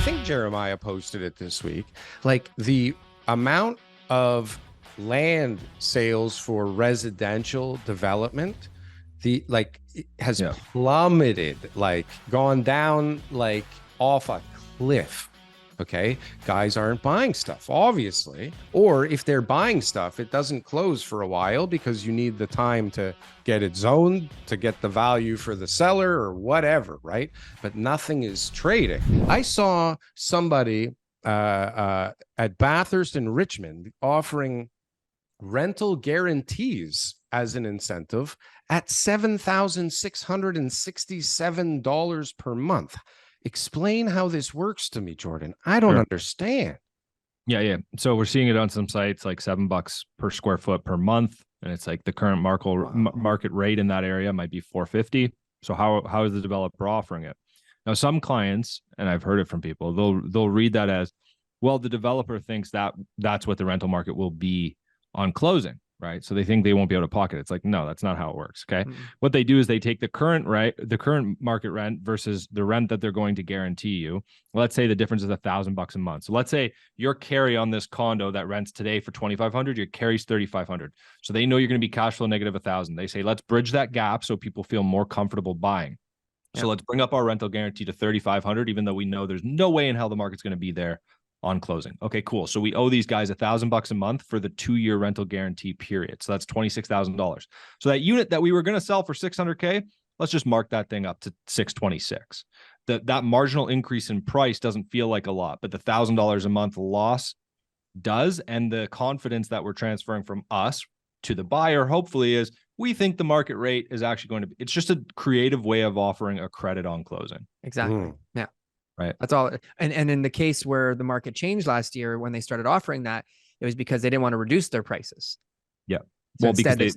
think Jeremiah posted it this week. Like the amount of land sales for residential development, has plummeted, like gone down, like off a cliff. Okay, guys aren't buying stuff, obviously, or if they're buying stuff, it doesn't close for a while because you need the time to get it zoned, to get the value for the seller or whatever, right? But nothing is trading. I saw somebody at Bathurst in Richmond offering rental guarantees as an incentive at $7,667 per month. Explain how this works to me, Jordan. I don't understand. Yeah. So we're seeing it on some sites like $7 per square foot per month. And it's like the current market rate in that area might be $450. So how is the developer offering it? Now, some clients, and I've heard it from people, they'll read that as, well, the developer thinks that that's what the rental market will be on closing, right? So they think they won't be able to pocket it. It's like, no, that's not how it works. Okay. What they do is they take the current market rent versus the rent that they're going to guarantee you. Let's say the difference is $1,000 a month. So let's say your carry on this condo that rents today for $2,500, your carry's $3,500. So they know you're going to be cash flow negative $1,000. They say, let's bridge that gap so people feel more comfortable buying. So let's bring up our rental guarantee to $3,500, even though we know there's no way in hell the market's going to be there on closing. Okay, cool. So we owe these guys $1,000 a month for the 2-year rental guarantee period. So that's $26,000. So that unit that we were going to sell for $600K, let's just mark that thing up to $626. That marginal increase in price doesn't feel like a lot, but the $1,000 a month loss does. And the confidence that we're transferring from us to the buyer, hopefully, is we think the market rate is actually going to be, it's just a creative way of offering a credit on closing. Exactly. Yeah. Right. That's all. And in the case where the market changed last year, when they started offering that, it was because they didn't want to reduce their prices. Yeah. So well, because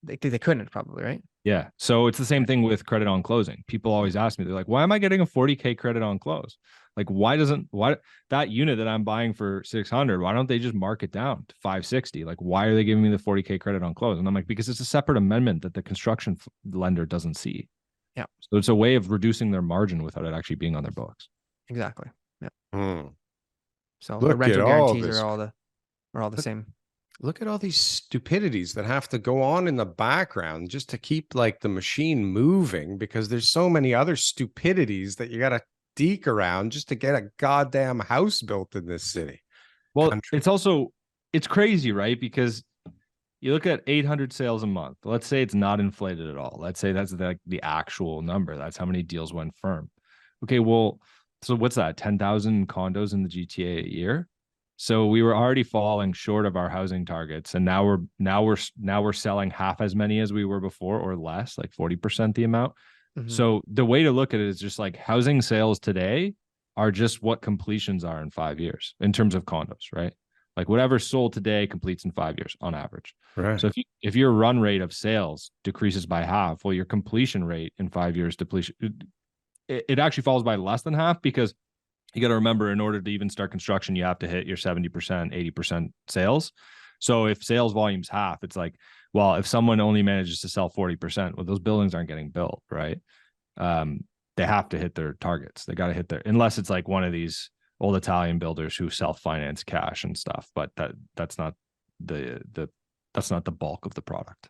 they couldn't probably, right? Yeah. So it's the same thing with credit on closing. People always ask me, they're like, why am I getting a 40K credit on close? Like, why that unit that I'm buying for 600, why don't they just mark it down to 560? Like, why are they giving me the 40K credit on close? And I'm like, because it's a separate amendment that the construction lender doesn't see. Yeah. So it's a way of reducing their margin without it actually being on their books. Exactly. Yeah. So Look, the rental guarantees are all the same. Look at all these stupidities that have to go on in the background just to keep like the machine moving, because there's so many other stupidities that you got to deke around just to get a goddamn house built in this city. Well, it's crazy, right? Because you look at 800 sales a month. Let's say it's not inflated at all. Let's say that's like the actual number. That's how many deals went firm. Okay, well, so what's that? 10,000 condos in the GTA a year. So we were already falling short of our housing targets, and now we're selling half as many as we were before, or less, like 40% the amount. So the way to look at it is just like housing sales today are just what completions are in 5 years in terms of condos, right? Like whatever's sold today completes in 5 years on average. Right. So if your run rate of sales decreases by half, well, your completion rate in 5 years it actually falls by less than half, because you got to remember, in order to even start construction, you have to hit your 70%, 80% sales. So if sales volume's half, it's like, well, if someone only manages to sell 40%, well, those buildings aren't getting built, right? They have to hit their targets. They got to hit unless it's like one of these old Italian builders who self-finance cash and stuff, but that's not that's not the bulk of the product.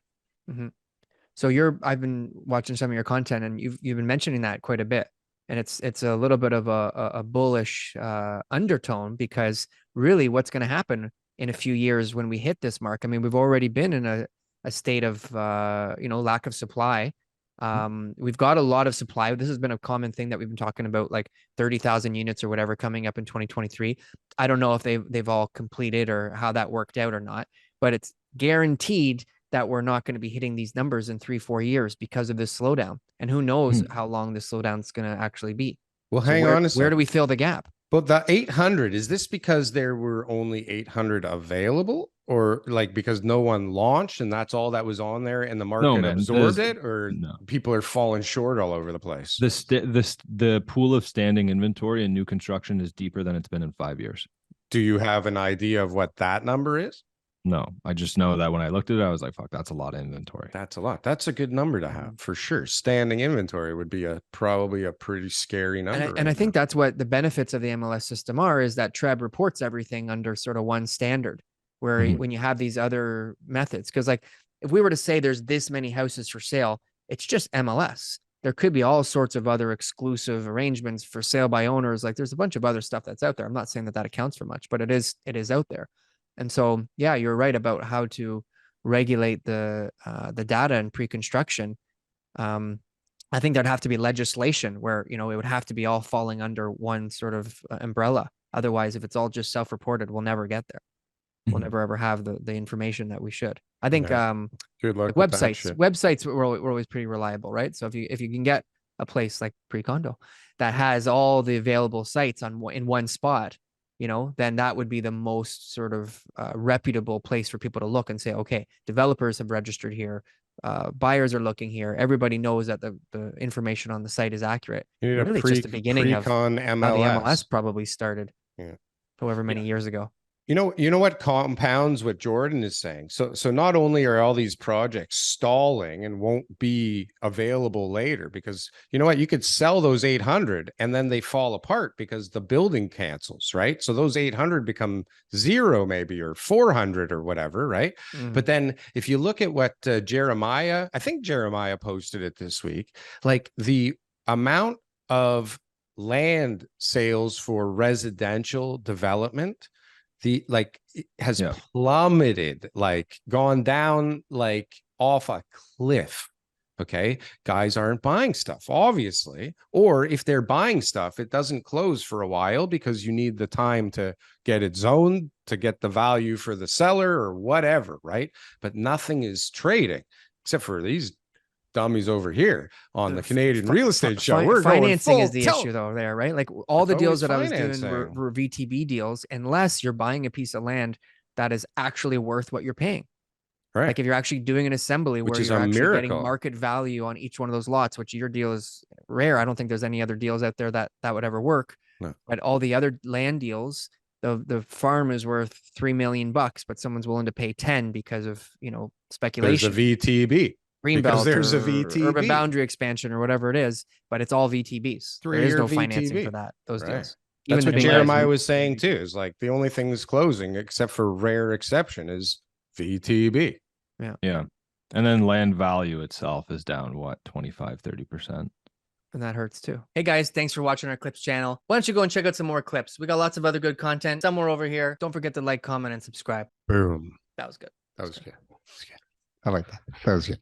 So I've been watching some of your content, and you've been mentioning that quite a bit. And it's a little bit of a bullish undertone, because really what's going to happen in a few years when we hit this mark? I mean, we've already been in a state of, lack of supply. We've got a lot of supply. This has been a common thing that we've been talking about, like 30,000 units or whatever coming up in 2023. I don't know if they've all completed or how that worked out or not, but it's guaranteed that we're not going to be hitting these numbers in 3-4 years because of this slowdown. And who knows how long this slowdown is going to actually be. Well, hang on a second. Where do we fill the gap? But the 800, is this because there were only 800 available, or like because no one launched and that's all that was on there and the market absorbed it, or people are falling short all over the place? The pool of standing inventory in new construction is deeper than it's been in 5 years. Do you have an idea of what that number is? No, I just know that when I looked at it, I was like, fuck, that's a lot of inventory. That's a lot. That's a good number to have for sure. Standing inventory would be probably a pretty scary number. And I think that's what the benefits of the MLS system are, is that Treb reports everything under sort of one standard, where when you have these other methods, because like if we were to say there's this many houses for sale, it's just MLS. There could be all sorts of other exclusive arrangements for sale by owners. Like there's a bunch of other stuff that's out there. I'm not saying that accounts for much, but it is out there. And so, yeah, you're right about how to regulate the data and pre-construction. I think there'd have to be legislation where, it would have to be all falling under one sort of umbrella. Otherwise, if it's all just self-reported, we'll never get there. We'll never ever have the information that we should. I think good luck like websites were always pretty reliable, right? So if you can get a place like Pre-Condo that has all the available sites in one spot, then that would be the most sort of reputable place for people to look and say, okay, developers have registered here, buyers are looking here. Everybody knows that the information on the site is accurate. You need really just the beginning of how the MLS probably started, however many years ago. You know what compounds what Jordan is saying. So not only are all these projects stalling and won't be available later, because you know what, you could sell those 800 and then they fall apart because the building cancels, right? So those 800 become 0 maybe, or 400 or whatever, right? But then if you look at what Jeremiah, I think Jeremiah posted it this week, like the amount of land sales for residential development, has plummeted, like gone down, like off a cliff. Okay. Guys aren't buying stuff, obviously. Or if they're buying stuff, it doesn't close for a while because you need the time to get it zoned, to get the value for the seller or whatever, right? But nothing is trading except for these dummies over here on the Canadian real estate show. We're financing going is the issue though there, right? Like all the deals that I was doing were VTB deals, unless you're buying a piece of land that is actually worth what you're paying. Right. Like if you're actually doing an assembly where you're actually getting market value on each one of those lots, which your deal is rare. I don't think there's any other deals out there that would ever work. No. But all the other land deals, the farm is worth $3 million, but someone's willing to pay 10 because of, speculation. There's a VTB. Greenbelt, there's a VTB, urban boundary expansion, or whatever it is, but it's all VTBs. There is no financing for that. Those deals. That's what Jeremiah was saying too. Is like the only thing that's closing, except for rare exception, is VTB. Yeah. And then land value itself is down, what, 25-30%. And that hurts too. Hey guys, thanks for watching our clips channel. Why don't you go and check out some more clips? We got lots of other good content somewhere over here. Don't forget to like, comment, and subscribe. Boom. That was good. That was good. I like that. That was good.